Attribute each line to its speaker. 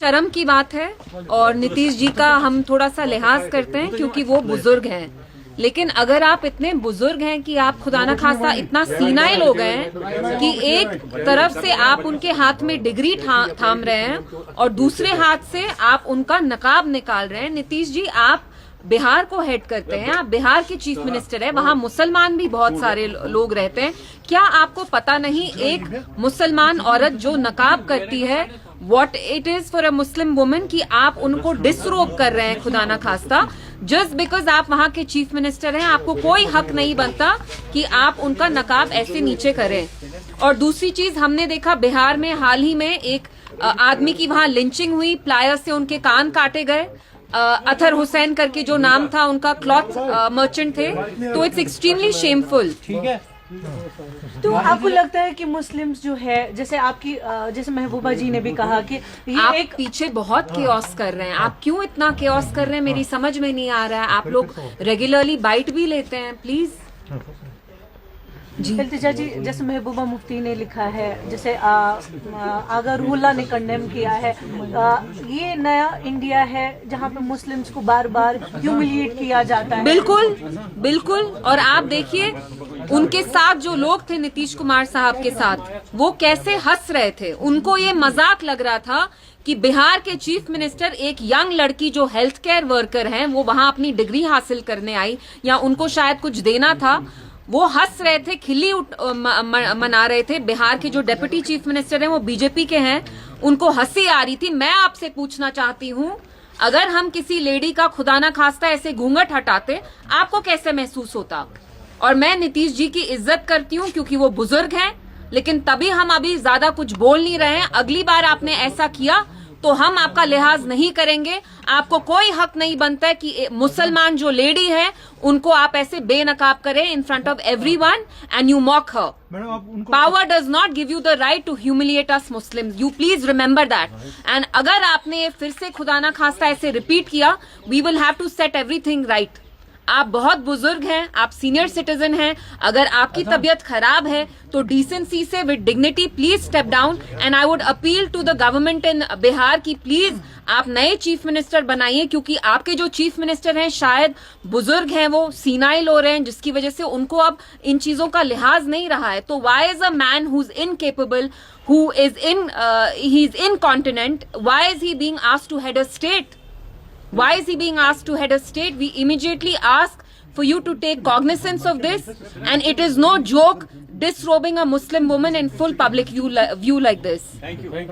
Speaker 1: शर्म की बात है और नीतीश जी का हम थोड़ा सा लिहाज करते हैं क्योंकि वो बुजुर्ग हैं। लेकिन अगर आप इतने बुजुर्ग हैं कि आप खुदा न खास्ता इतना सीनाइल हो गए हैं कि एक तरफ से आप उनके हाथ में डिग्री थाम रहे हैं और दूसरे हाथ से आप उनका नकाब निकाल रहे हैं। नीतीश जी, आप बिहार को हेड करते हैं, आप बिहार के चीफ मिनिस्टर हैं, वहां मुसलमान भी बहुत सारे लोग रहते हैं। क्या आपको पता नहीं एक मुसलमान औरत जो नकाब करती है, what it is for a Muslim woman, कि आप उनको डिसरोब कर रहे हैं खुदा ना खास्ता, जस्ट बिकॉज आप वहां के चीफ मिनिस्टर हैं। आपको कोई हक नहीं बनता कि आप उनका नकाब ऐसे नीचे करें। और दूसरी चीज, हमने देखा बिहार में हाल ही में एक आदमी की वहां लिंचिंग हुई, प्लायर से उनके कान काटे गए। अतहर हुसैन करके जो नाम था उनका, क्लॉथ मर्चेंट थे। तो इट्स एक्सट्रीमली शेमफुल।
Speaker 2: ठीक है।
Speaker 3: तो आपको लगता है कि मुस्लिम्स जो है, जैसे आपकी जैसे महबूबा जी ने भी कहा कि ये
Speaker 1: आप
Speaker 3: एक
Speaker 1: पीछे बहुत केओस कर रहे हैं, आप क्यों इतना केओस कर रहे हैं मेरी समझ में नहीं आ रहा है। आप लोग रेगुलरली बाइट भी लेते हैं, प्लीज जी।
Speaker 3: इल्तिजा जी, जैसे महबूबा मुफ्ती ने लिखा है, जैसे आगा रूहुल्लाह ने कंडेम किया है, ये नया इंडिया है जहाँ पे मुस्लिम्स को बार बार ह्यूमिलिएट किया जाता है।
Speaker 1: बिल्कुल बिल्कुल। और आप देखिए उनके साथ जो लोग थे नीतीश कुमार साहब के साथ, वो कैसे हंस रहे थे। उनको ये मजाक लग रहा था कि बिहार के चीफ मिनिस्टर, एक यंग लड़की जो हेल्थ केयर वर्कर हैं, वो वहां अपनी डिग्री हासिल करने आई या उनको शायद कुछ देना था, वो हंस रहे थे, खिल्ली मना रहे थे। बिहार के जो डेप्यूटी चीफ मिनिस्टर हैं वो बीजेपी के हैं, उनको हंसी आ रही थी। मैं आपसे पूछना चाहती हूँ, अगर हम किसी लेडी का खुदा ना खास्ता ऐसे घूंघट हटाते, आपको कैसे महसूस होता? और मैं नीतीश जी की इज्जत करती हूँ क्योंकि वो बुजुर्ग हैं, लेकिन तभी हम अभी ज्यादा कुछ बोल नहीं रहे हैं। अगली बार आपने ऐसा किया तो हम आपका लिहाज नहीं करेंगे। आपको कोई हक नहीं बनता है कि मुसलमान जो लेडी है उनको आप ऐसे बेनकाब करें in front of everyone and you mock her. Power does not give you the right to humiliate us Muslims, you please remember that. And अगर आपने फिर से खुदा ना खास्ता ऐसे रिपीट किया, we will have to set everything right. आप बहुत बुजुर्ग हैं, आप सीनियर सिटीजन हैं। अगर आपकी तबीयत खराब है तो डिसेंसी से, with dignity, please step down. And I would appeal to the government in Bihar की प्लीज आप नए चीफ मिनिस्टर बनाइए, क्योंकि आपके जो चीफ मिनिस्टर हैं शायद बुजुर्ग हैं, वो सीनाइल हो रहे हैं, जिसकी वजह से उनको अब इन चीजों का लिहाज नहीं रहा है। तो why is a man who is incapable, who is he is incontinent, why is he being asked to head a state? Why is he being asked to head a state? We immediately ask for you to take cognizance of this, and it is no joke disrobing a Muslim woman in full public view like this.
Speaker 2: Thank you.